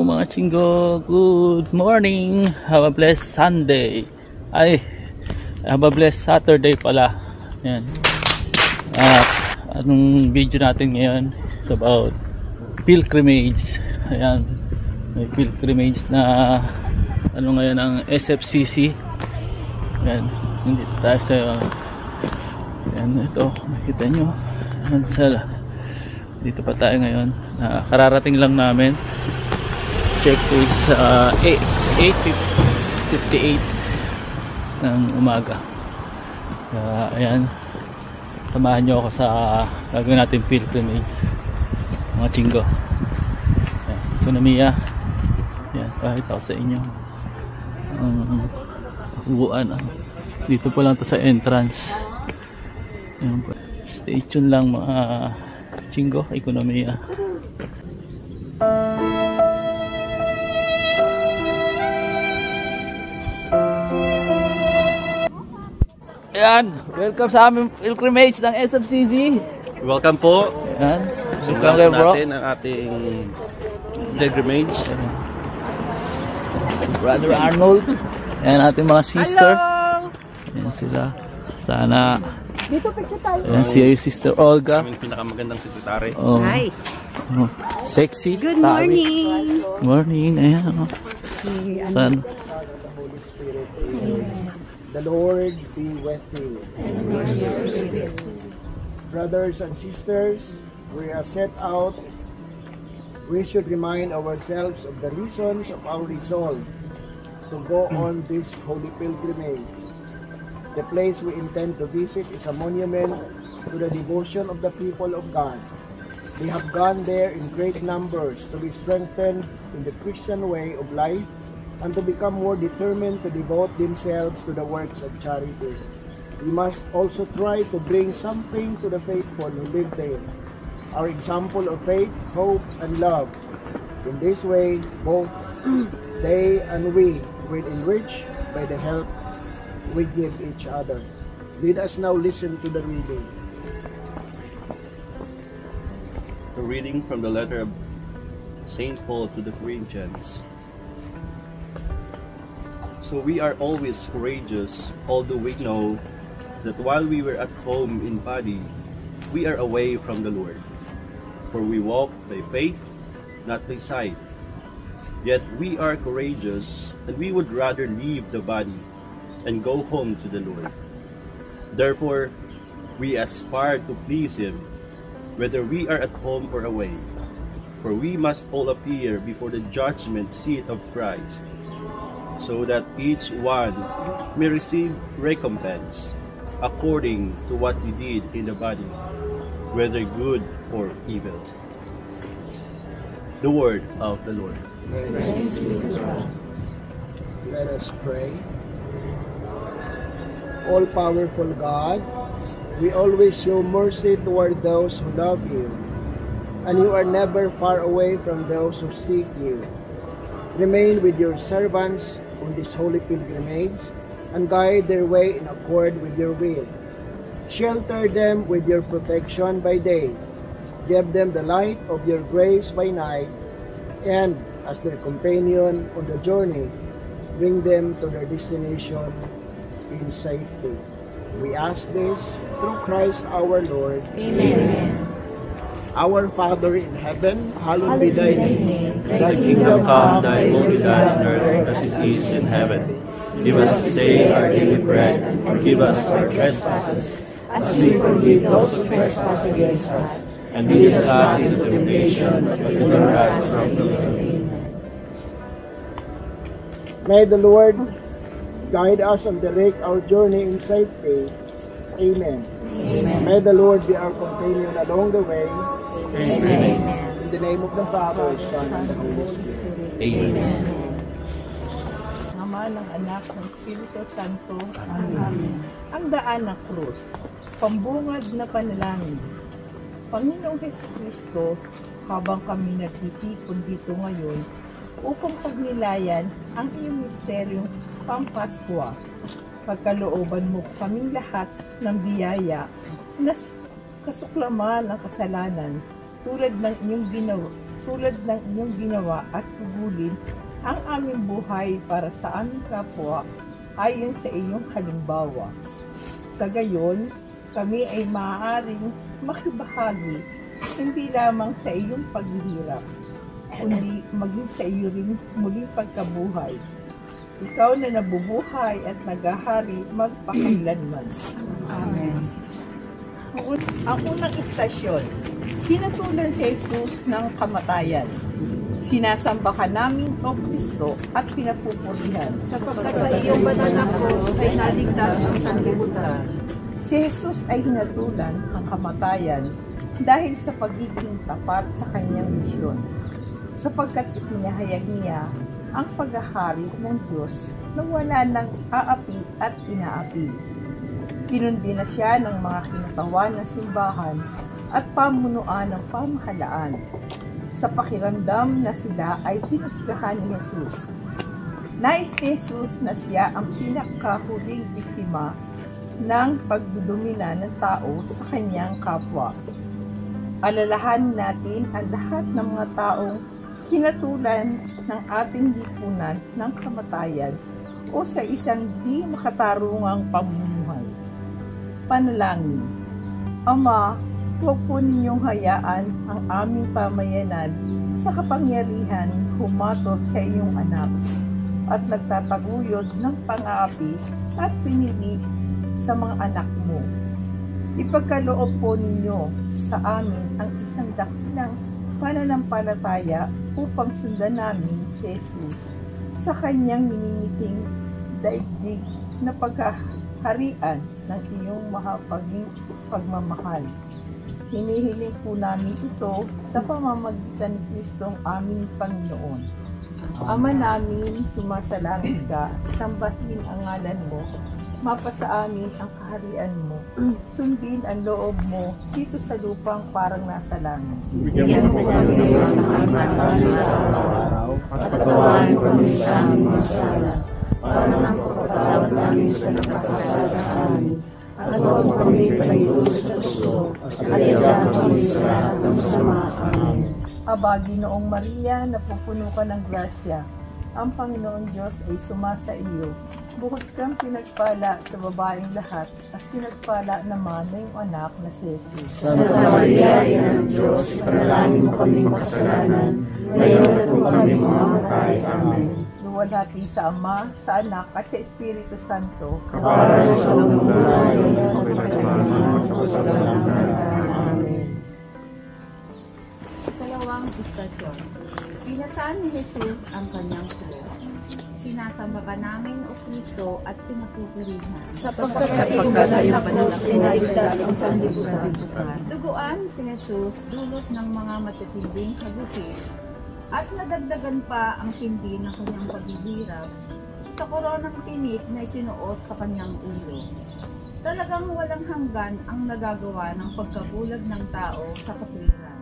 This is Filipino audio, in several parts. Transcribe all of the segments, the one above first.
mga chinggo, good morning. Have a blessed Sunday. Ay, have a blessed Saturday pala. Yan. Anong video natin ngayon is about pilgrimage. Ayan, may pilgrimage na ano ngayon ang SFCC. Ayan, dito tayo sa ayan, ito, makita nyo. Dito pa tayo ngayon. Kararating lang namin. Check is 8:58 ng umaga. Ayan, samahan nyo ako sa gagawin natin pilgrimage, mga chinggo. Ekonomiya. Ayan, pakita ko sa inyo ang upuan. Dito po lang to sa entrance. Ayan, stay tuned lang mga chinggo, ekonomiya. Ayan, welcome sa aming pilgrimage ng SFCC. Welcome po. Ayan, welcome natin ang ating pilgrimage. Brother Arnold. Ayan, ating mga sister. Hello! Ayan sila. Sana Dito picture tayo. ayan si Sister Olga. Aming pinakamagandang sekretary. Oh. Hi. Oh, sexy. Good tawi. morning. Morning. Ayan. Oh. San? The Lord be with you. Brothers and sisters, we are set out. We should remind ourselves of the reasons of our resolve to go on this holy pilgrimage. The place we intend to visit is a monument to the devotion of the people of God. They have gone there in great numbers to be strengthened in the Christian way of life and to become more determined to devote themselves to the works of charity. We must also try to bring something to the faithful who live there, our example of faith, hope, and love. In this way, both they and we will enrich by the help we give each other. Let us now listen to the reading. A reading from the letter of St. Paul to the Corinthians. So we are always courageous, although we know that while we were at home in body, we are away from the Lord. For we walk by faith, not by sight. Yet we are courageous, and we would rather leave the body and go home to the Lord. Therefore, we aspire to please Him, whether we are at home or away. For we must all appear before the judgment seat of Christ, so that each one may receive recompense according to what he did in the body, whether good or evil. The word of the Lord. Let us pray. All-powerful God, we always show mercy toward those who love you, and you are never far away from those who seek you. Remain with your servants on this holy pilgrimage and guide their way in accord with your will. Shelter them with your protection by day. Give them the light of your grace by night, and as their companion on the journey, bring them to their destination in safety. We ask this through Christ our Lord. Amen. Our Father in heaven, hallowed be thy name. Thy kingdom come, thy will be done on earth as it is in heaven. Give us this day our daily bread, and forgive us our trespasses, As we forgive those who trespass against us. and lead us not into temptation, but deliver us from evil. May the Lord guide us and direct our journey in safety. Amen. Amen. May the Lord be our companion along the way. Amen. In the name of the Father, Son, and Holy Spirit. Amen. Ama ng Anak ng Espiritu Santo. Amen. Ang daan ng krus, pambungad na panalangin. Panginoong Jesucristo, habang kami nagtitipon dito ngayon upang pagnilayan ang iyong misteryong Pampaskwa, pagkalooban mo kaming lahat ng biyaya na kasuklaman ang kasalanan tulad ng inyong ginawa at tugulin ang aming buhay para sa aming kapwa ayon sa iyong halimbawa. Sa gayon, kami ay maaaring makibahagi hindi lamang sa iyong paghihirap, kundi maging sa iyo rin muling pagkabuhay. Ikaw na nabubuhay at naghahari magpakailanman. Amen. Ang unang istasyon, pinatulan si Jesus ng kamatayan. Sinasamba ka namin, O Kristo, at pinapupurihan. Sapagkat sa iyong banal na krus ay naligtas ang sanlibutan. Si Jesus ay hinatulan ang kamatayan dahil sa pagiging tapat sa kanyang misyon, sapagkat itinahayag niya ang paghahari ng Diyos na wala nang aapi at inaapi. Pinundi na siya ng mga kinatawan ng simbahan at pamunuan ng pamahalaan. Sa pakiramdam na sila ay pinusgahan ni Jesus. Nais ni Jesus na siya ang pinakahuling biktima ng pagdudumina ng tao sa kanyang kapwa. Alalahanin natin ang lahat ng mga taong hinatulan ng ating lipunan ng kamatayan o sa isang di makatarungang pamumuhay. Panalangin. Ama, huwag po ninyong hayaan ang aming pamayanan sa kapangyarihan humatol sa iyong anak at nagtataguyod ng pang-aapi at pinili sa mga anak mo. Ipagkaloob po ninyo sa amin ang isang dakilang pananampalataya upang sundan namin si Jesus sa kanyang minimiting daigdig na pagkaharian ng iyong mahapaging pagmamahal. Hinihiling po namin ito sa pamamagitan ni Kristong aming Panginoon. Ama namin, sumasalangit ka, sambahin ang ngalan mo, mapasa amin ang kaharian mo, sundin ang loob mo dito sa lupang parang nasa langit. Bigyan mo kami ng aming pagkain sa araw at patawarin mo kami sa aming masala para nang pagpatawad namin sa nagkakasala sa amin. At huwag mo kami pahintulot sa gusto at iyan kami sa lahat ng masama. Amen. Aba, Ginoong Maria, napupuno ka ng grasya. Ang Panginoon Diyos ay sumasa iyo. Bukod kang pinagpala sa babaeng lahat at pinagpala naman na iyong anak na si Jesus. Santa Maria, Ina ng Diyos, ipanalangin mo kaming makasalanan, ngayon at kung kami mamamatay. Amen. Luwalhati sa Ama, sa Anak, at sa Espiritu Santo. Para sa lumulan ng pagkakamahan sa kasalanan. Amen. Ikalawang istasyon. Pinasaan ni Jesus ang kanyang krus. Sinasamba ka namin, O Kristo, at pinapupurihan. Sapagkat sa iyong banal na krus ay naligtas ang sanlibutan. Duguan si Jesus dulot ng mga matitinding kabukis at nadagdagan pa ang tindi ng kanyang paghihirap sa koronang tinik na isinuot sa kanyang ulo. Talagang walang hanggan ang nagagawa ng pagkabulag ng tao sa katwiran.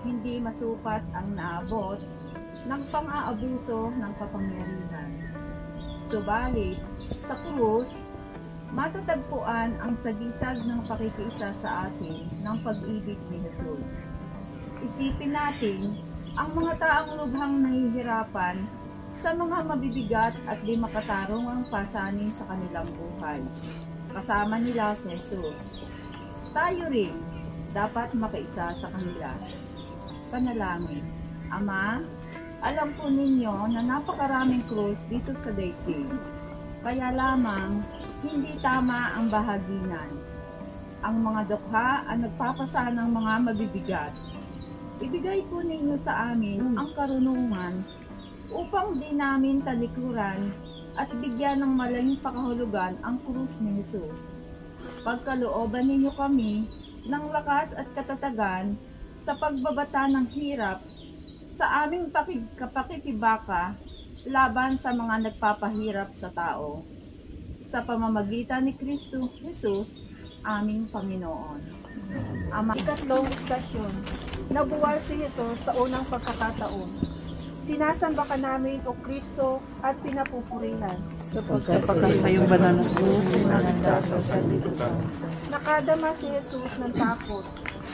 Hindi masukat ang naabot ng pang-aabuso ng kapangyarihan. Subalit, sa krus, matatagpuan ang sagisag ng pakikiisa sa atin ng pag-ibig ni Jesus. Isipin natin ang mga taong lubhang nahihirapan sa mga mabibigat at di makatarong ang pasanin sa kanilang buhay. Kasama nila si Jesus. Tayo rin dapat makaisa sa kanila. Panalangin. Ama, alam po ninyo na napakaraming krus dito sa daigdig. Kaya lamang, hindi tama ang bahaginan. Ang mga dukha ang nagpapasa ng mga mabibigat. Ibigay po ninyo sa amin ang karunungan upang di namin talikuran at bigyan ng malayong pakahulugan ang krus ni Jesus. Pagkalooban ninyo kami ng lakas at katatagan sa pagbabata ng hirap sa aming pakikibaka laban sa mga nagpapahirap sa tao. Sa pamamagitan ni Kristo Jesus, aming Panginoon. Ama. Ikatlong istasyon. Nabuwal si Jesus sa unang pagkakataon. Sinasamba ka namin, O Kristo, at pinapupurihan. Sapagkat sa iyong banal na krus ay naligtas ang sanlibutan. Nakadama si Jesus ng takot.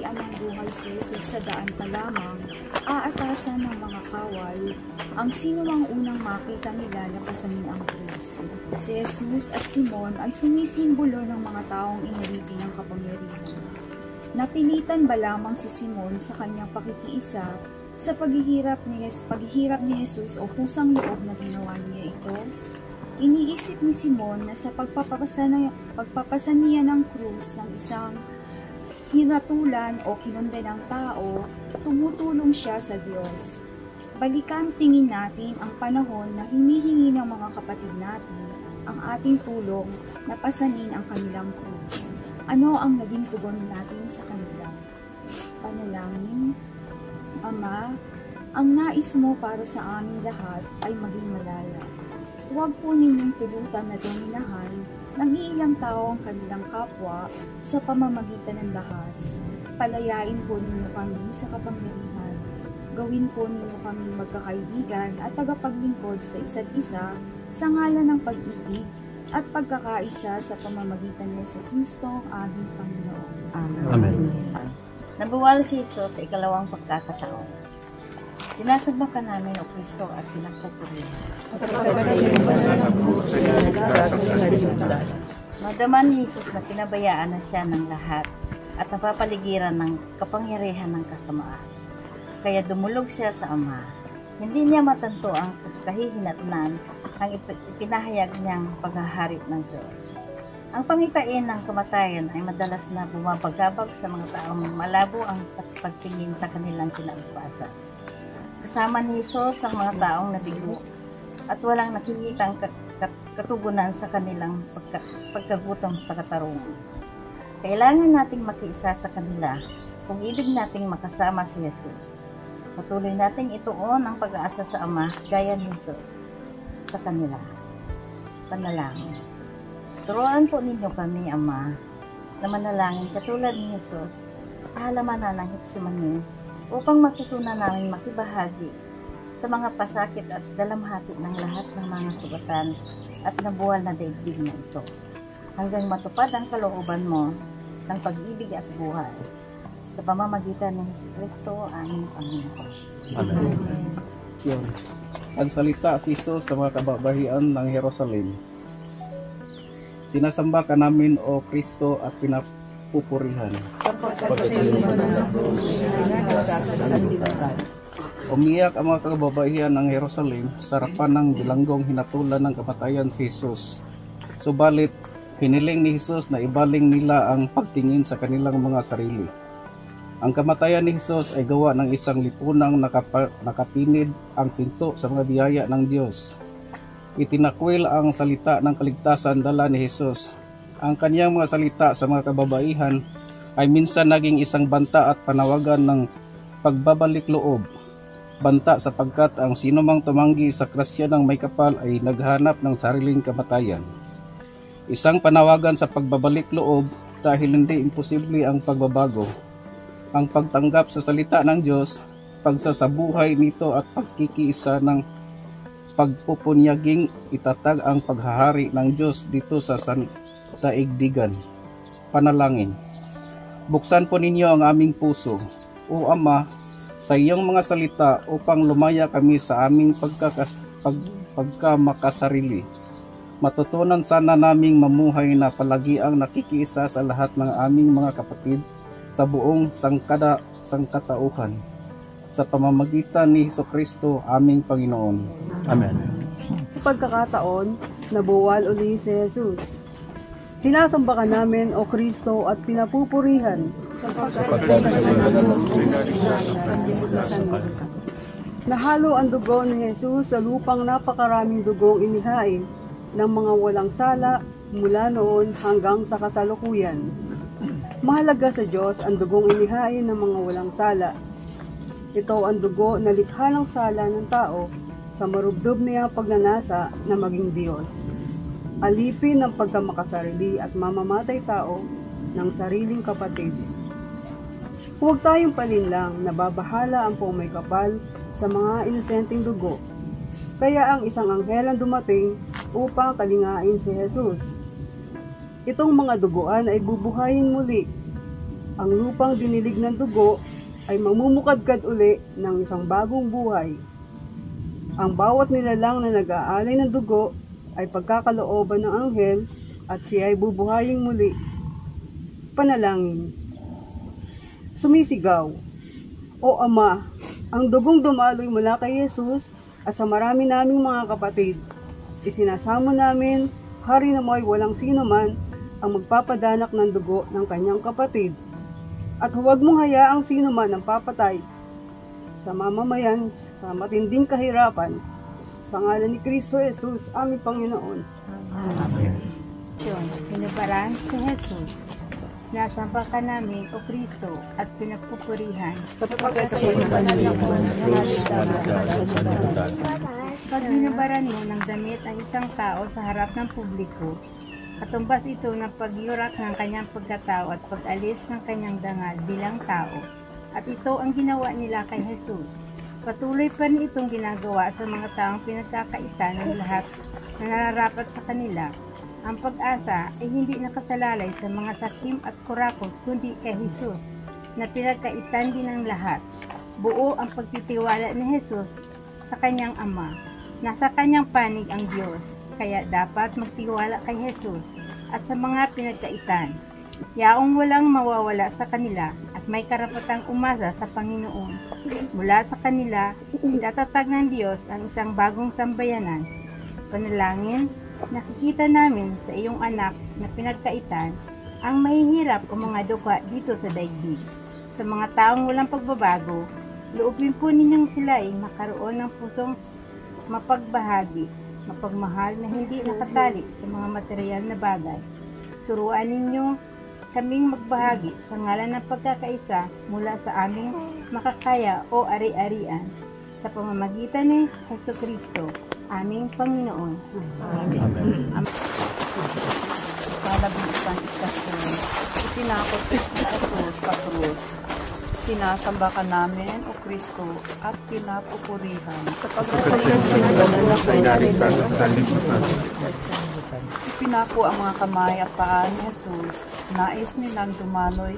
kaharian ng buhay si Jesus sa daan pa lamang, aatasan ng mga kawal ang sino mang unang makita nila na pasanin ang krus. Si Jesus at Simon ay sumisimbolo ng mga taong inalipin ng kapangyarihan. Napilitan ba lamang si Simon sa kanyang pakikiisa sa paghihirap ni Jesus o pusang loob na ginawa niya ito? Iniisip ni Simon na sa pagpapasaniya ng krus ng isang hinatulan o kinundan ng tao, tumutulong siya sa Diyos. Balikan tingin natin ang panahon na hinihingi ng mga kapatid natin ang ating tulong na pasanin ang kanilang krus. Ano ang naging tugon natin sa kanila? Panalangin. Ama, ang nais mo para sa aming lahat ay maging malaya. Huwag po ninyong tulutan na dominahan ng iilang tao ang kanilang kapwa sa pamamagitan ng dahas. Palayain po ninyo kami sa kapangyarihan. Gawin po ninyo kami magkakaibigan at tagapaglingkod sa isa't isa sa ngalan ng pag-ibig at pagkakaisa sa pamamagitan ni Jesucristo ang aming Panginoon. Amen. Nabuwal si Jesus sa ikalawang pagkakataon. Sinasamba ka namin, O Kristo, at pinagpupurihan. Madaman ni Jesus na pinabayaan na siya ng lahat at napapaligiran ng kapangyarihan ng kasamaan. Kaya dumulog siya sa Ama. Hindi niya matanto ang kahihinatnan ang ipinahayag niyang paghahari ng Diyos. Ang pangitain ng kamatayan ay madalas na bumabagabag sa mga taong malabo ang pagtingin sa kanilang kinabukasan. Kasama ni Jesus ang mga taong nabigo at walang nakikitang katugunan sa kanilang pagkagutom sa katarungan. Kailangan nating makiisa sa kanila kung ibig nating makasama si Jesus. Patuloy nating ituon ang pag-aasa sa Ama gaya ni Jesus sa kanila. Panalangin. Turuan po ninyo kami, Ama, na manalangin katulad ni Jesus sa halamanan ng Getsemani upang matutunan namin makibahagi sa mga pasakit at dalamhati ng lahat ng mga sugatan at nabuwal na daigdig na ito, hanggang matupad ang kalooban mo ng pag-ibig at buhay sa pamamagitan ng Jesucristo, aming Panginoon. Amen. Sion. Nagsalita si Jesus sa mga kababahian ng Jerusalem. Sinasamba ka namin, O Kristo, at pinapupurihan. Umiyak ang mga kababahian ng Jerusalem sa harapan ng bilanggong hinatulan ng kamatayan si Jesus. Subalit, hiniling ni Jesus na ibaling nila ang pagtingin sa kanilang mga sarili. Ang kamatayan ni Jesus ay gawa ng isang lipunang nakatinid ang pinto sa mga biyaya ng Diyos. Itinakwil ang salita ng kaligtasan dala ni Jesus. Ang kanyang mga salita sa mga kababaihan ay minsan naging isang banta at panawagan ng pagbabalik loob. Banta sapagkat ang sinumang tumanggi sa grasya ng may kapal ay naghanap ng sariling kamatayan. Isang panawagan sa pagbabalik loob dahil hindi imposible ang pagbabago. Ang pagtanggap sa salita ng Diyos, pagsasabuhay nito at pagkikiisa ng pagpupunyaging itatag ang paghahari ng Diyos dito sa daigdigan. Panalangin. Buksan po ninyo ang aming puso, O Ama, sa iyong mga salita upang lumaya kami sa aming pagkamakasarili. Matutunan sana naming mamuhay na palagi ang nakikiisa sa lahat ng aming mga kapatid sa buong sangkatauhan. Sa pamamagitan ni Jesucristo, aming Panginoon. Amen. Sa pagkakataon, nabuwal uli si Jesus. Sinasamba ka namin, O Kristo, at pinapupurihan. Nahalo ang dugo ni Jesus sa lupang napakaraming dugong inihain ng mga walang sala mula noon hanggang sa kasalukuyan. Mahalaga sa Diyos ang dugong inihain ng mga walang sala. Ito ang dugo na likha ng sala ng tao sa marubdob niyang pagnanasa na maging Diyos. Alipin ng pagkamakasarili at mamamatay tao ng sariling kapatid. Huwag tayong palinlang na babahala ang may kapal sa mga inosenteng dugo. Kaya ang isang anghel ang dumating upang kalingain si Jesus. Itong mga duguan ay bubuhayin muli. Ang lupang dinilig ng dugo ay mamumukadkad uli ng isang bagong buhay. Ang bawat nilalang na nag-aalay ng dugo ay pagkakalooban ng anghel at siya ay bubuhayin muli. Panalangin. Sumisigaw, O Ama, ang dugong dumaloy mula kay Jesus at sa marami naming mga kapatid, isinasamo namin, hari na mo'y walang sino man ang magpapadanak ng dugo ng kanyang kapatid. At huwag mong hayaang sino man ang papatay sa mamamayan sa matinding kahirapan. Sa ngalan ni Kristo Jesus, aming Panginoon. Amen. Pinubaran si Jesus. Nasamba ka namin, O Kristo, at pinagpupurihan. Pag binubaran mo ng damit ang isang tao sa harap ng publiko, katumbas ito ng pagyurak ng kanyang pagkatao at pag-alis ng kanyang dangal bilang tao. At ito ang ginawa nila kay Jesus. Patuloy pa rin itong ginagawa sa mga taong pinagkakaisa ng lahat na nararapat sa kanila. Ang pag-asa ay hindi nakasalalay sa mga sakim at kurakot kundi kay Jesus na pinagkaitan din ng lahat. Buo ang pagtitiwala ni Jesus sa kanyang Ama. Nasa kanyang panig ang Diyos, kaya dapat magtiwala kay Jesus at sa mga pinagkaitan. Yaong walang mawawala sa kanila at may karapatang umasa sa Panginoon. Mula sa kanila, itatatag ng Diyos ang isang bagong sambayanan. Panalangin, nakikita namin sa iyong anak na pinagkaitan ang mahihirap o mga duka dito sa daigdig. Sa mga taong walang pagbabago, loobin po ninyong sila ay makaroon ng pusong mapagbahagi, mapagmahal na hindi nakatali sa mga material na bagay. Turuan ninyo kaming magbahagi sa ngalan ng pagkakaisa mula sa aming makakaya o ari-arian sa pamamagitan ni Jesucristo, aming Panginoon. Amen. Palabing isang istasyon, itinakot si Jesus sa krus. Sinasamba ka namin, O Kristo, at pinapupurihan. Ipinako ang mga kamay at paa ni Jesus. Nais nilang dumaloy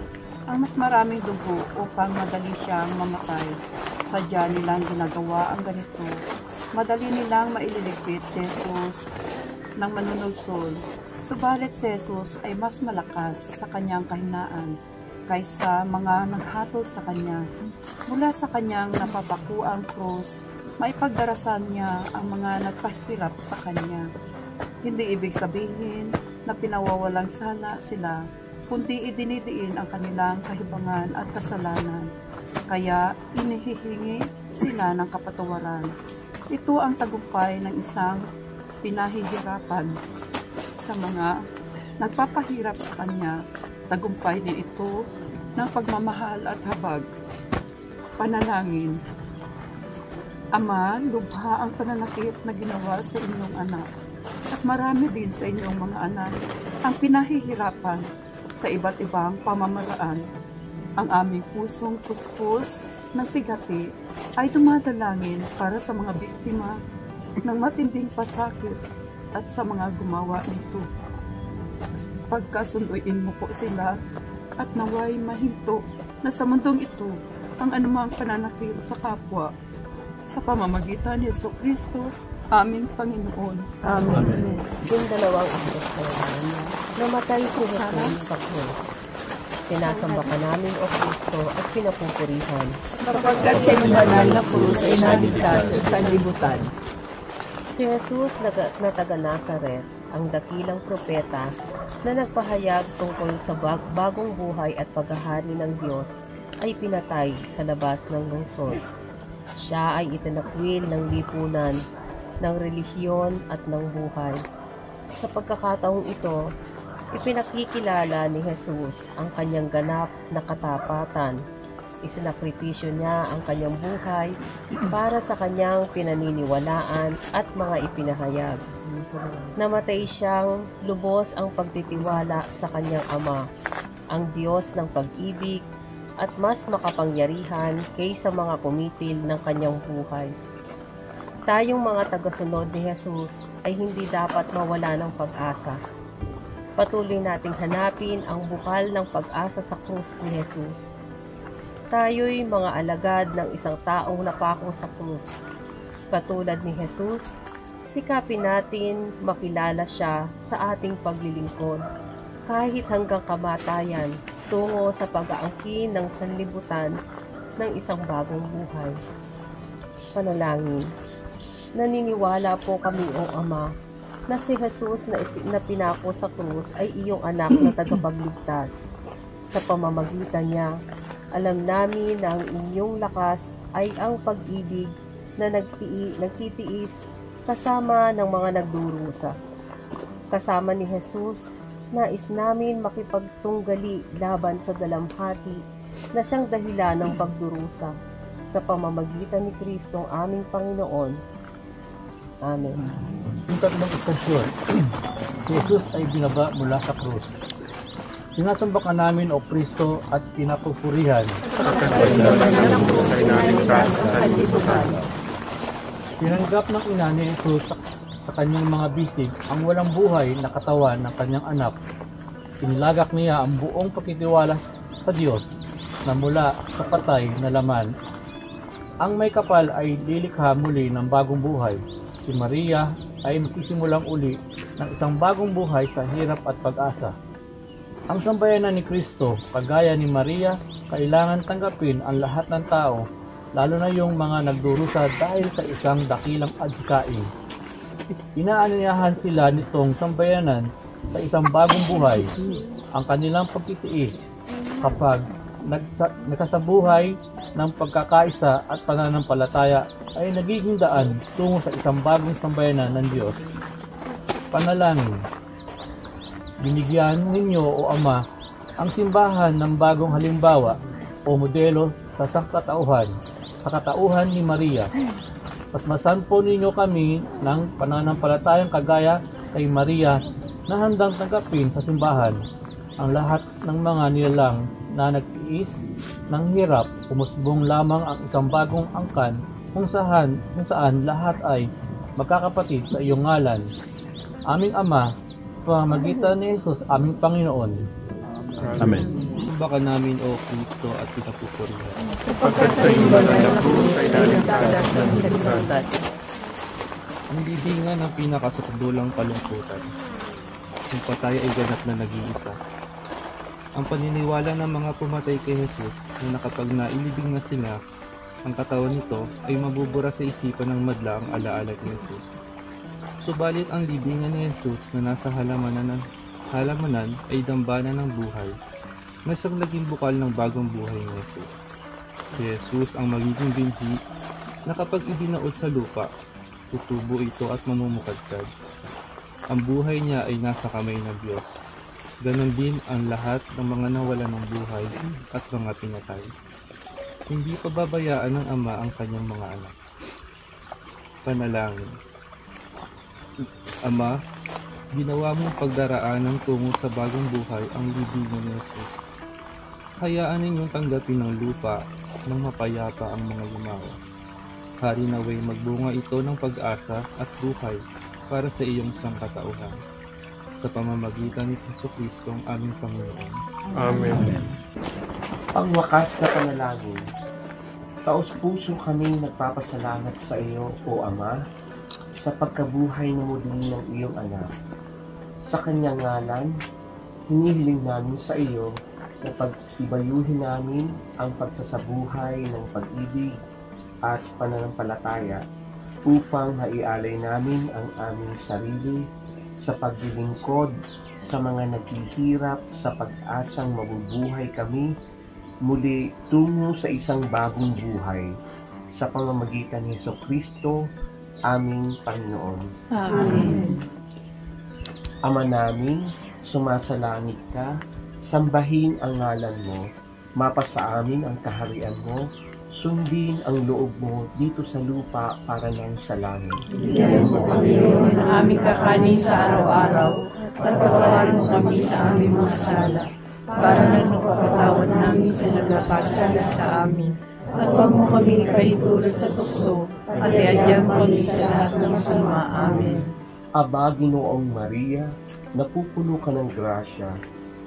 ang mas maraming dugo upang madali siyang mamatay. sadya nilang ginagawa ang ganito, madali nilang maililigpit si Jesus ng manunulsol. Subalit si Jesus ay mas malakas sa kanyang kahinaan kaysa mga naghatol sa kanya. Mula sa kanyang napapakuang krus, maipagdarasan niya ang mga nagpahirap sa kanya. Hindi ibig sabihin na pinawawalang sala sila, kundi idinidiin ang kanilang kahibangan at kasalanan. Kaya inihihingi sila ng kapatawaran. Ito ang tagumpay ng isang pinahihirapan sa mga nagpapahirap sa kanya. Tagumpay din ito ng pagmamahal at habag. Panalangin. Ama, lubha ang pananakit na ginawa sa inyong anak. At marami din sa inyong mga anak ang pinahihirapan sa iba't ibang pamamaraan. Ang aming pusong puspos ng bigati ay dumadalangin para sa mga biktima ng matinding pasakit at sa mga gumawa nito. Pagkasunduin mo po sila at naway mahinto na sa mundong ito ang anumang pananakit sa kapwa sa pamamagitan ni Jesucristo, aming Panginoon. Amen. Yung dalawang apostol, namatay si Jesus sa krus. Sinasamba ka namin, O Kristo, at pinapupurihan. Sapagkat sa iyong banal na krus ay naligtas sa sanlibutan. Si Jesus na taga Nazaret, ang dakilang propeta na nagpahayag tungkol sa bagong buhay at paghahari ng Diyos, ay pinatay sa labas ng lungsod. Siya ay itinakwil ng lipunan, ng relihiyon at ng buhay. Sa pagkakataong ito, ipinakikilala ni Jesus ang kanyang ganap na katapatan. Isinakripisyo niya ang kanyang buhay para sa kanyang pinaniniwalaan at mga ipinahayag. Namatay siyang lubos ang pagtitiwala sa kanyang Ama, ang Diyos ng pag-ibig at mas makapangyarihan kaysa mga kumitil ng kanyang buhay. Tayong mga tagasunod ni Jesus ay hindi dapat mawala ng pag-asa. Patuloy nating hanapin ang bukal ng pag-asa sa krus ni Jesus. Tayo'y mga alagad ng isang taong napako sa krus. Katulad ni Jesus, sikapin natin makilala siya sa ating paglilingkod, kahit hanggang kamatayan, tungo sa pag-aangkin ng sanlibutan ng isang bagong buhay. Panalangin. Naniniwala po kami, O Ama, na si Jesus na pinako sa krus ay iyong anak na tagapagligtas. Sa pamamagitan niya, alam namin na ang inyong lakas ay ang pag-ibig na nagtitiis kasama ng mga nagdurusa. Kasama ni Jesus, nais namin makipagtunggali laban sa dalamhati na siyang dahilan ng pagdurusa. Sa pamamagitan ni Kristo ang aming Panginoon. Amen. Yung tatlong okasyon, si Jesus ay binaba mula sa krus. Sinasamba ka namin, O Kristo, at pinapupurihan. Tinanggap ng ina ni Jesus sa kanyang mga bisig ang walang buhay na katawan ng kanyang anak. Inilagak niya ang buong pagtitiwala sa Diyos na mula sa patay na laman. Ang may kapal ay lilikha muli ng bagong buhay. Si Maria ay magsimulang uli ng isang bagong buhay sa hirap at pag-asa. Ang sambayanan ni Kristo, kagaya ni Maria, kailangan tanggapin ang lahat ng tao, lalo na yung mga nagdurusa dahil sa isang dakilang adhikain. Inaanyayahan sila nitong sambayanan sa isang bagong buhay, ang kanilang pagtitiis kapag nagkasabuhay ng pagkakaisa at pananampalataya ay nagiging daan tungo sa isang bagong sambayanan ng Diyos. Panalangin. Binigyan ninyo, O Ama, ang simbahan ng bagong halimbawa o modelo sa katauhan ni Maria. Pasmasan po ninyo kami ng pananampalatayang kagaya kay Maria na handang tanggapin sa simbahan ang lahat ng mga nilalang na nagtiis ng hirap, umusbong lamang ang isang bagong angkan kung saan lahat ay magkakapatid sa iyong ngalan. Aming Ama, sa pamamagitan ni Jesus, aming Panginoon. Amen. Sinumbakan namin, O Kristo, at pinapupurihan. Sapagkat sa iyo banal na krus ay naligtas ng sanlibutan. Ang libingan ng pinakasukdulang kalungkutan. Yung patay ay ganap na nag-iisa. Ang paniniwala ng mga pumatay kay Jesus na kapag nailibing na sila, ang katawan nito ay mabubura sa isipan ng madla ang alaala ni Jesus. Subalit ang libingan ni Jesus na nasa halamanan ay dambana ng buhay, na siyang naging bukal ng bagong buhay ni Jesus. Si Jesus ang magiging binhi na kapag ibinaod sa lupa, tutubo ito at mamumukadkad. Ang buhay niya ay nasa kamay ng Diyos. Ganon din ang lahat ng mga nawala ng buhay at mga pinatay. Hindi pababayaan ng Ama ang kanyang mga anak. Panalangin. Ama, ginawa mong pagdaraanan tungo sa bagong buhay ang libingan ni Jesus. Hayaan ninyong tanggapin ng lupa ng mapayapa ang mga yumawa. Hari naway magbunga ito ng pag-asa at buhay para sa iyong sangkatauhan. Sa pamamagitan ni Jesucristo ang aming Panginoon. Amen. Pangwakas na panalangin. Taos-puso kaming nagpapasalamat sa iyo, O Ama, sa pagkabuhay na muli ng iyong anak. Sa kanyang ngalan, hinihiling namin sa iyo na pag-ibayuhin namin ang pagsasabuhay ng pag-ibig at pananampalataya upang maialay namin ang aming sarili sa paglilingkod sa mga naghihirap sa pag-asang mabubuhay kami muli tungo sa isang bagong buhay sa pamamagitan ni Jesucristo, aming Panginoon. Amen. Ama namin, sumasalangit ka, sambahin ang ngalan mo, mapasa amin ang kaharian mo, sundin ang loob mo dito sa lupa para nang sa langit. Bigyan mo kami ngayon ng aming kakanin sa araw-araw at patawarin mo kami sa aming mga sala para na napapatawad namin sa nagpapasala sa amin. At huwag mo kami ipahintulot sa tukso at iadyan mo kami sa lahat ng masama. Amen. Aba, Ginoong Maria, napupuno ka ng grasya,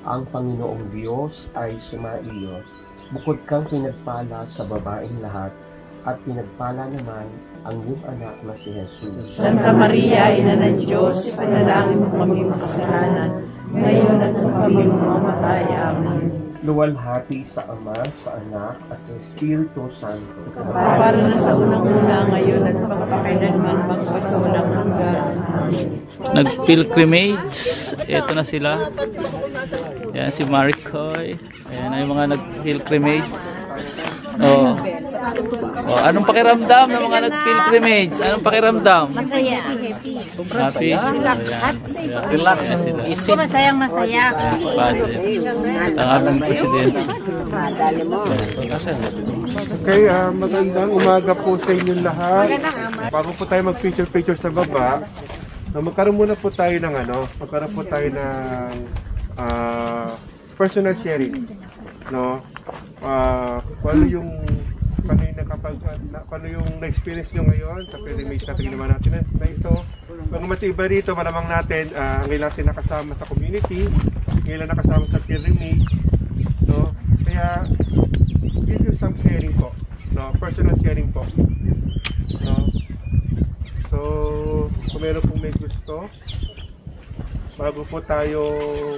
ang Panginoong Diyos ay sumaiyo. Bukod kang pinagpala sa babaeng lahat, at pinagpala naman ang iyong anak na si Jesus. Santa Maria, Ina ng Diyos, panalangin mo kami makasalanan, ngayon at kung kami mamamatay. Amen. Luwalhati sa Ama, sa Anak, at sa Espiritu Santo. Para na sa unang-una ngayon at pagpakailanman magpasulang hanggan. Amen. Nag-pilgrimage. Ito na sila. Yan si Maricoy. Ayan ay mga nag-pilgrimage. Oh. Oh, anong pakiramdam ng mga nag-pilgrimage? Anong pakiramdam? Masaya. Happy? Relax and easy. Masayang masaya. Ang aming presidente. Okay, magandang umaga po sa inyong lahat. Bago po tayo mag-picture sa baba, magkaroon muna po tayo ng magkaroon po tayo ng personal sharing, no? Paano yung na-experience nyo ngayon sa pilgrimage na ginawa natin na ito. Kung matiba rito, malamang natin ngayon natin nakasama sa community, ngayon nakasama sa pilgrimage, no? Kaya give you some sharing po, no? Personal sharing po, no? So kung meron pong may gusto, bago po tayo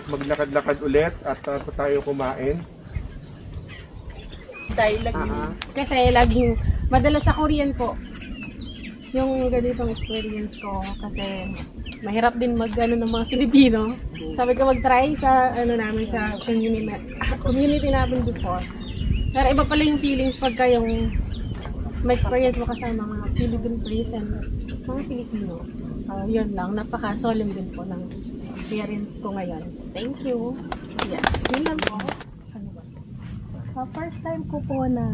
maglakad-lakad ulit at po tayo kumain. Kasi laging madalas sa Korean po yung ganitong experience ko kasi mahirap din ng mga Pilipino. Sabi ko mag-try sa namin sa community namin before. Pero iba pala yung feelings pagka yung ma-experience mo kasama mga Philippine person, mga Pilipino. Yun lang, napaka-solemn din po ng experience ko ngayon. Thank you. Yeah, yun lang po. First time ko po na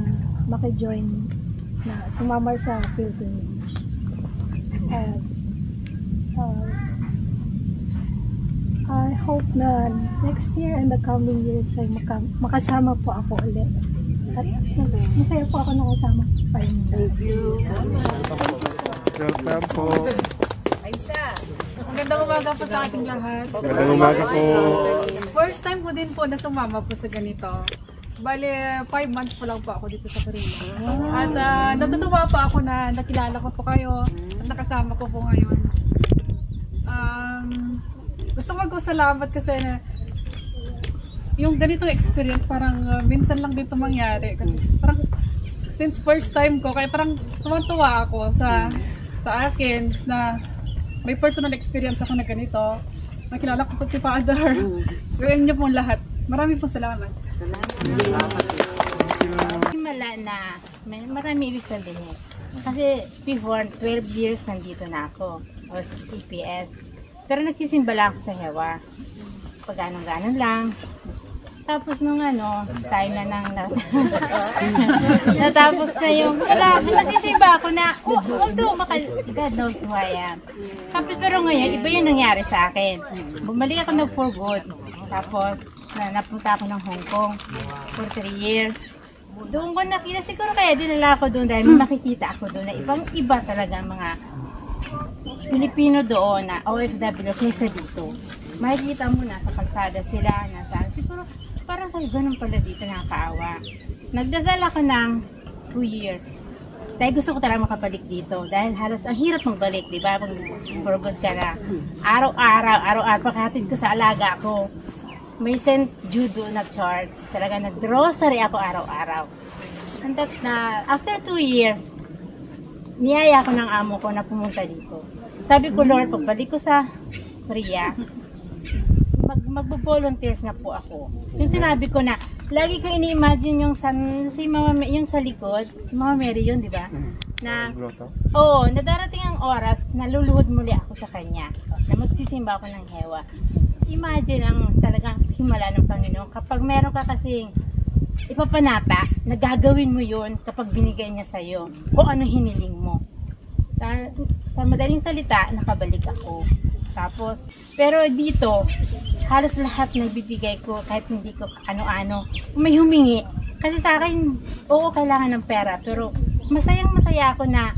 maki-join na sumama sa pilgrimage. I hope na next year and the coming years ay makasama po ako ulit. At masaya po ako nakasama pa rin. Welcome po. Aisa. Magandang umaga po sa ating lahat. Magandang umaga po. First time ko din po na sumama po sa ganito. Bale, 5 months po lang po ako dito sa Korea. At natutuwa po ako na nakilala ko po kayo at nakasama ko po ngayon. Gusto magpasalamat kasi na yung ganitong experience parang minsan lang dito mangyari. Kasi parang since first time ko, kaya parang tuwang-tuwa ako sa akin na may personal experience ako na ganito. Nakilala ko po si Father. So, yun niyo po lahat. Maraming po salamat. Himala na marami ibig sabihin. Kasi before 12 years nandito na ako. O sa TPS. Pero nagsisimba lang ako sa Hewa. Pag ganun-ganun lang. Tapos nung time na nang natapos na yung nagsisimba ako na although God knows who I am. Tapos pero ngayon iba yung nangyari sa akin. Bumalik ako na for good. Tapos napunta ako ng Hong Kong for 3 years. Doon ko nakita, siguro kaya dinala ako doon dahil makikita ako doon na ibang iba talaga mga Pilipino doon na OFW kaysa dito. Makikita mo na sa kalsada sila, nasaan. Siguro parang sabi, ganun pala dito, nakakaawa. Nagdasal ako ng 2 years. Dahil gusto ko talaga makabalik dito. Dahil halos ang hirap magbalik, di ba? Pag good ka na. Araw-araw, pagkatid ko sa alaga ko. May St. Jude na church. Talaga nag-rosary ako araw-araw. And that na, after 2 years, niyaya ko ng amo ko na pumunta dito. Sabi ko, Lord, pagbalik ko sa Korea, magbo-volunteers na po ako. Yung sinabi ko na, lagi ko ini-imagine yung yung sa likod, si Mama Mary yun, di ba? Na, na darating ang oras, naluluhod muli ako sa kanya, na magsisimba ako ng Hewa. Imagine ang talagang himala ng Panginoon. Kapag meron ka kasing ipapanata, nagagawin mo yun kapag binigay niya sa'yo, kung ano hiniling mo. Sa madaling salita, nakabalik ako. Tapos, pero dito, halos lahat na ibibigay ko kahit hindi ko ano-ano. May humingi. Kasi sa akin, oo, kailangan ng pera. Pero masayang-masaya ako na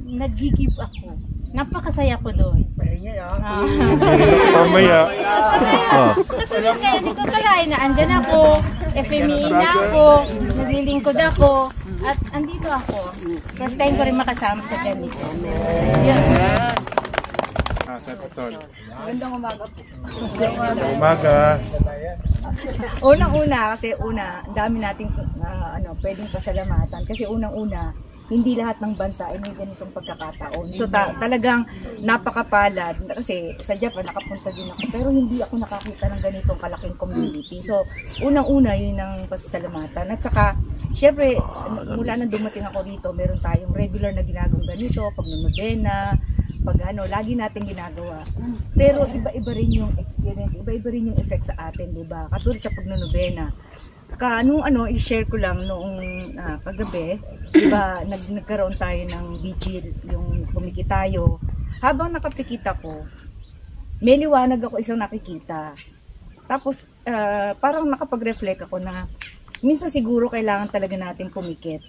nag-give ako. Napakasaya ko doon. Mamaya. Hindi ko kalain na andyan ako, FME na ako, naglilingkod ako, at andito ako. First time ko rin makasama sa ganito. Yun. Magandang umaga po. Umaga. Unang-una, kasi ang dami nating pwedeng pasalamatan. Kasi unang-una, hindi lahat ng bansa ay may ganitong pagkakataon. So talagang napakapalad. Kasi sa Japan, nakapunta din ako. Pero hindi ako nakakita ng ganitong kalaking community. So unang-una, yun ang pasalamatan. At saka, syempre, mula nang dumating ako dito, meron tayong regular na ginagawang ganito, pag-novena, lagi natin ginagawa. Pero iba-iba rin yung experience, iba-iba rin yung effect sa atin, di ba? Katulad sa pagnonovena. I-share ko lang noong kagabi, di ba, nagkaroon tayo ng vigil, yung pumikit tayo. Habang nakapikit ako, may liwanag ako isang nakikita. Tapos, parang nakapag-reflect ako na minsan siguro kailangan talaga natin pumikit.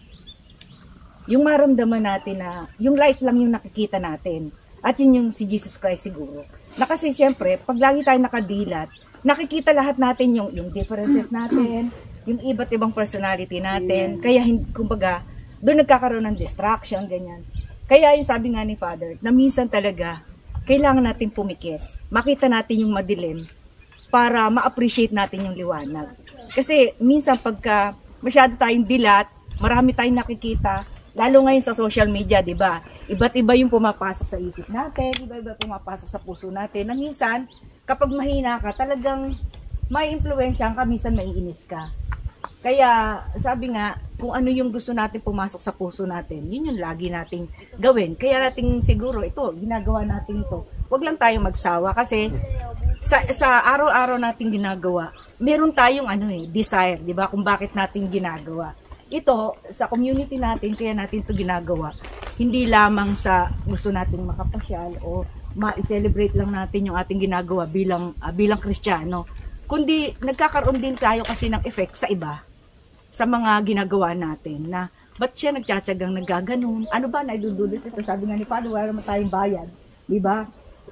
Yung maramdaman natin na yung light lang yung nakikita natin. At yun yung si Jesus Christ siguro. Na kasi siyempre, pag lagi tayo nakadilat, nakikita lahat natin yung differences natin, yung iba't ibang personality natin. Kaya, kumbaga, doon nagkakaroon ng distraction, ganyan. Kaya yung sabi nga ni Father, na minsan talaga, kailangan natin pumikit. Makita natin yung madilim para ma-appreciate natin yung liwanag. Kasi minsan pagka masyado tayong dilat, marami tayong nakikita, lalo ngayon sa social media, di ba? Iba't iba yung pumapasok sa isip natin, iba-iba pumapasok sa puso natin. Na minsan, kapag mahina ka, talagang may impluwensya ka, minsan maiinis ka. Kaya, sabi nga, kung ano yung gusto natin pumasok sa puso natin, yun yung lagi nating gawin. Kaya natin siguro, ito, ginagawa natin ito. Huwag lang tayo magsawa kasi sa araw-araw nating ginagawa, meron tayong desire, di ba? Kung bakit natin ginagawa. Ito, sa community natin, kaya natin ito ginagawa. Hindi lamang sa gusto nating makapasyal o ma-celebrate lang natin yung ating ginagawa bilang Kristiyano. Kundi nagkakaroon din tayo kasi ng effect sa iba, sa mga ginagawa natin na ba't siya nagtsatsagang naggaganon? Ano ba, naidudulot ito? Sabi nga ni Father, wala naman tayong bayad. Diba?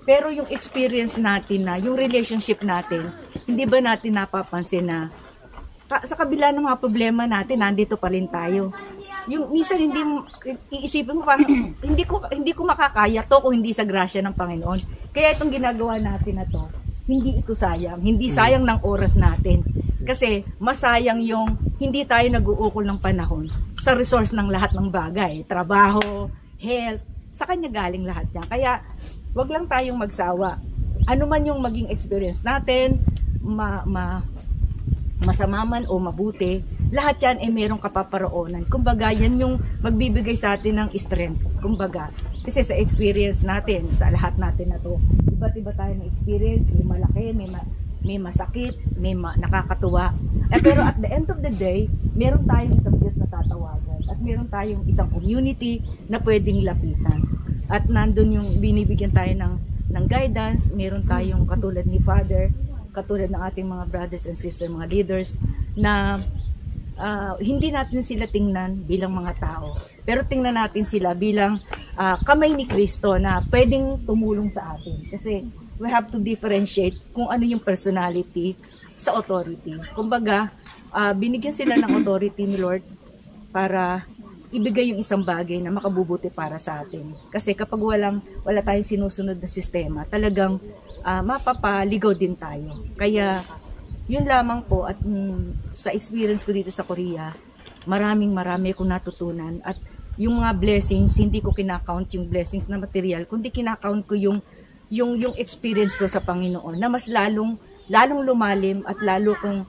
Pero yung experience natin na, yung relationship natin, hindi ba natin napapansin na sa kabila ng mga problema natin, nandito pa rin tayo. Yung minsan iisipin mo pa, hindi ko makakaya to kung hindi sa grasya ng Panginoon. Kaya itong ginagawa natin na to, hindi ito sayang. Hindi sayang ng oras natin. Kasi masayang yung hindi tayo nag-uukol ng panahon sa resource ng lahat ng bagay. Trabaho, health, sa Kanya galing lahat yan. Kaya wag lang tayong magsawa. Ano man yung maging experience natin, masama man o mabuti, lahat yan ay merong kapaparoonan. Kumbaga, yan yung magbibigay sa atin ng strength. Kumbaga, kasi sa experience natin, sa lahat natin na to, iba't iba tayo ng experience, may malaki, may masakit, may nakakatuwa. Pero at the end of the day, meron tayong isang Diyos na tatawagan at meron tayong isang community na pwedeng lapitan. At nandun yung binibigyan tayo ng guidance, meron tayong katulad ni Father, katulad ng ating mga brothers and sisters, mga leaders, na hindi natin sila tingnan bilang mga tao. Pero tingnan natin sila bilang kamay ni Kristo na pwedeng tumulong sa atin. Kasi we have to differentiate kung ano yung personality sa authority. Kumbaga, binigyan sila ng authority ni Lord para ibigay yung isang bagay na makabubuti para sa atin. Kasi kapag wala tayong sinusunod na sistema, talagang mapapaligaw din tayo. Kaya yun lamang po, at sa experience ko dito sa Korea, marami akong natutunan. At yung mga blessings, hindi ko kinakount yung blessings na material, kundi kinakount ko yung experience ko sa Panginoon na mas lalong lumalim at lalo kong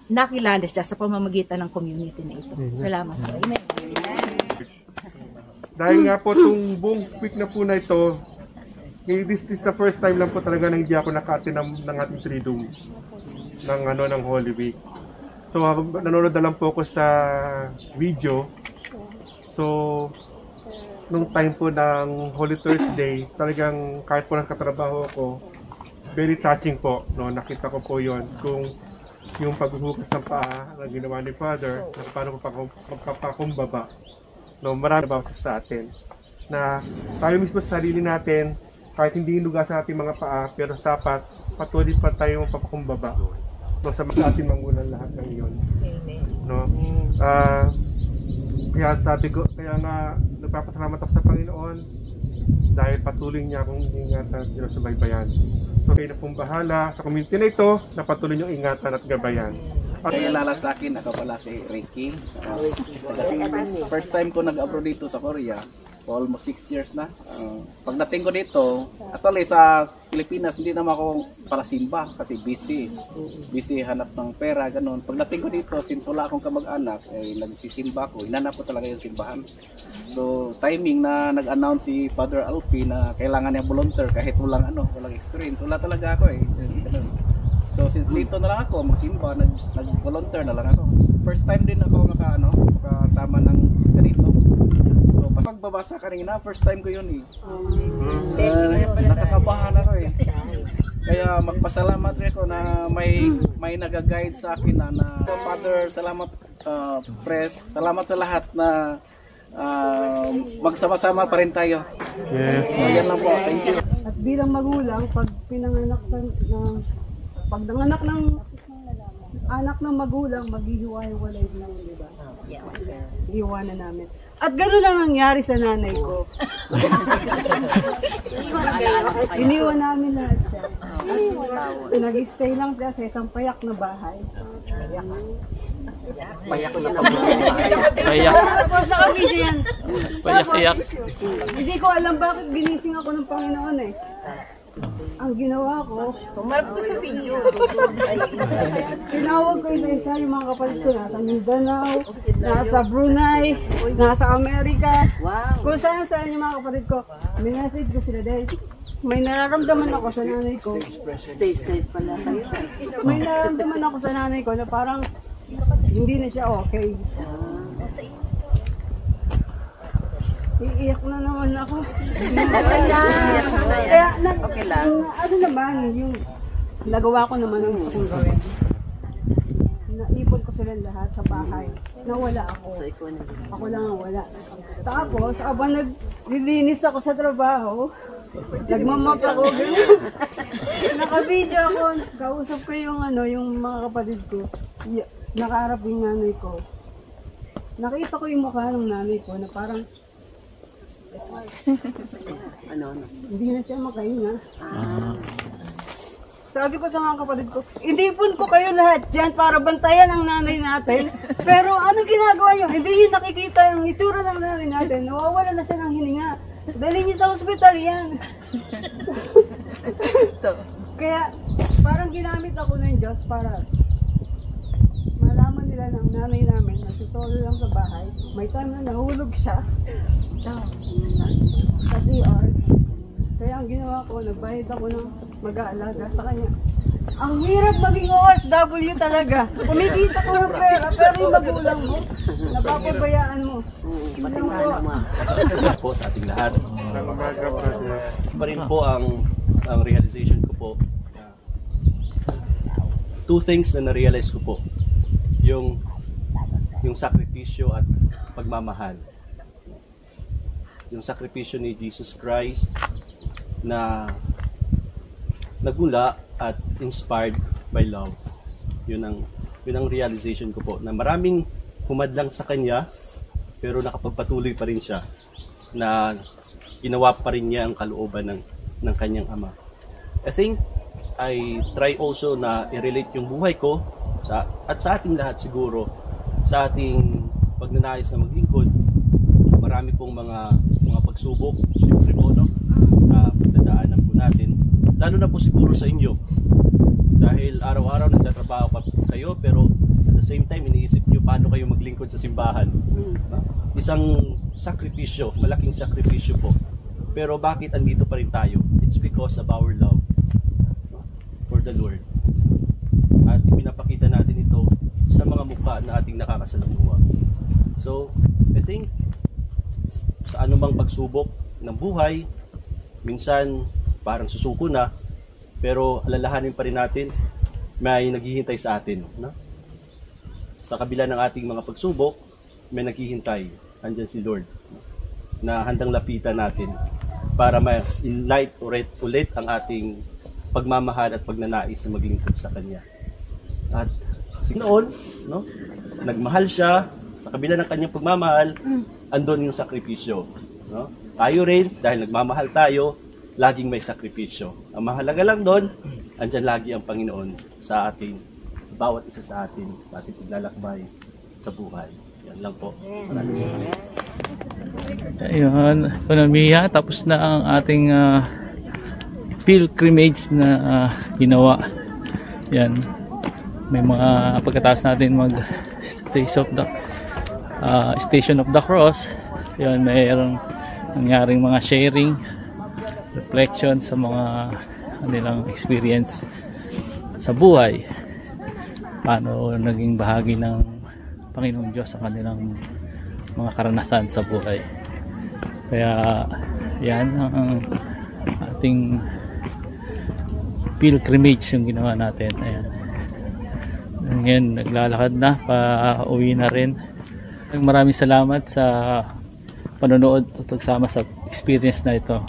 nakilala siya sa pamamagitan ng community na ito. Salamat po. Amen. Dahil nga po itong buong week na po na ito, this is the first time lang po talaga na hindi ako naka-attend ng ating Triduum ng Holy Week. So nanonood na lang po ako sa video. So nung time po ng Holy Thursday, talagang kahit po ng katrabaho ko, very touching po. No? Nakita ko po yon kung yung paghuhugas ng paa na ginawa ni Father, na paano magpapakumbaba. No, marami ba sa atin na tayo mismo sa sarili natin, kahit hindi hinugasan ating mga paa, pero dapat patuloy pa tayo magpapakumbaba, no, sa ating mangunan lahat ng iyon. No? Kaya nga nagpapasalamat ako sa Panginoon dahil patuloy niya akong ingatan at sinusubaybayan. So kayo na pong bahala sa community na ito na patuloy niyong ingatan at gabayan. Nakilala sa akin, ako pala si Ricky. Kasi first time ko nag-abroad dito sa Korea, almost 6 years na. Pagdating ko dito, actually sa Pilipinas, hindi naman ako para simba kasi busy hanap ng pera, ganun. Pagdating ko dito, since wala akong kamag-anak, nagsisimba ko, hinanap ko talaga yung simbahan. So timing na nag-announce si Father Alfie na kailangan niya volunteer kahit walang experience, wala talaga ako ganun. So since dito na lang ako magsimba, nag-volunteer na lang ako. First time din ako makasama ng ganito. So pagbabasa kanina, first time ko yun nakakabahan ako Kaya magpasalamat rin ako na may nag-guide sa akin na Father, salamat Pres, salamat sa lahat na magsama-sama pa rin tayo. Yes. Yan lang po, thank you. At bilang magulang, pag nanganak ng anak ng magulang, maghihiwa-hiwalay lang, di ba? Iiwanan namin. At gano'n lang nangyari sa nanay ko. Iniwan namin lahat siya. Nag-stay lang siya sa isang payak na bahay. Payak na payak. Tapos naka-video yan. Payak. Hindi ko alam bakit ginising ako ng Panginoon Ang ginawa ko, pumarap ko sa video. Tinawag ko isa yung mga kapatid ko, nasa Mindanao, nasa Brunei, nasa Amerika. Kung saan yung mga kapatid ko, may message ko sila dahil may nararamdaman ako sa nanay ko. Stay safe pala kayo. May nararamdaman ako sa nanay ko na parang hindi na siya okay. Iiyak na naman ako. Kaya, ano naman, yung nagawa ko naman ang gusto kong gawin. Naipon ko sila lahat sa bahay. Nawala ako. Ako lang ang wala. Tapos, abang naglilinis ako sa trabaho, Nagmamap ako. Naka-video ako. Kausap ko yung mga kapatid ko. Nakaharap yung nanay ko. Nakita ko yung mukha ng nanay ko na parang hindi na siya makahinga. Sabi ko sa mga kapatid ko, inipon ko kayo lahat dyan para bantayan ang nanay natin. Pero anong ginagawa nyo? Hindi nyo nakikita yung itsura ng nanay natin. Nawawala na siya ng hininga. Dali nyo sa ospital yan. Kaya parang ginamit ako ng Diyos para malaman nila ng nanay namin na si Tolo lang sa bahay. May time na nahulog siya sa CR. Kaya ang ginawa ko, nagbayad ako ng mag-aalaga sa kanya. Ang hirap maging OFW talaga. Kumikita ko ng pera, pero yung magulang mo, napapabayaan mo. Po sa ating lahat. Pa rin po ang realization ko po. Two things na na-realize ko po. Yung sakripisyo at pagmamahal. Yung sakripisyo ni Jesus Christ na nagmula at inspired by love. Yun ang realization ko po, na maraming humadlang sa kanya pero nakapagpatuloy pa rin siya, na ginawa pa rin niya ang kalooban ng kanyang ama. I think I try also na i-relate yung buhay ko at sa ating lahat siguro, sa ating pagnanais na maglingkod. Marami pong mga pagsubok, siyempre po, no? Na pagdadaanan po natin. Lalo na po siguro sa inyo. Dahil araw-araw nagtatrabaho pa kayo, pero at the same time, iniisip nyo paano kayo maglingkod sa simbahan. Isang sakripisyo, malaking sakripisyo po. Pero bakit andito pa rin tayo? It's because of our love for the Lord. At ipinapakita natin ito sa mga mukha na ating nakakasalamuha. So, I think, sa anumang pagsubok ng buhay, minsan parang susuko na, pero alalahanin pa rin natin, may naghihintay sa atin. No? Sa kabila ng ating mga pagsubok, may naghihintay. Andyan si Lord, na handang lapitan natin para ma-enlight ulit ang ating pagmamahal at pagnanais na maglingkod sa Kanya. At noon, no, nagmahal siya, sa kabila ng kanyang pagmamahal, andun yung sakripisyo. No? Tayo rin, dahil nagmamahal tayo, laging may sakripisyo. Ang mahalaga lang doon, andyan lagi ang Panginoon sa atin, bawat isa sa atin paglalakbay sa buhay. Yan lang po. Maraming salamat. Ayun, ekonomiya, tapos na ang ating pilgrimage na ginawa. Yan. May mga pagkatapos natin mag Station of the Cross. Yan, mayroong nangyaring mga sharing, reflection sa mga kanilang experience sa buhay. Paano naging bahagi ng Panginoon Diyos sa kanilang mga karanasan sa buhay. Kaya yan ang ating pilgrimage yung ginawa natin. Ayan. Ngayon naglalakad na, pa-uwi na rin. Maraming salamat sa panonood at pagsama sa experience na ito.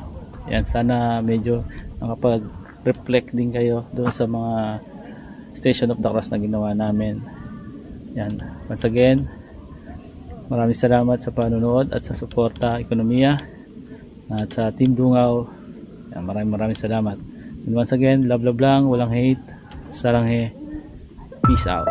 Yan, sana medyo nakapag-reflect din kayo doon sa mga Station of the Cross na ginawa namin. Yan, once again, maraming salamat sa panonood at sa suporta, ekonomiya, at sa Team Dungaw. Yan, maraming salamat. And once again, love lang, walang hate, saranghe, peace out.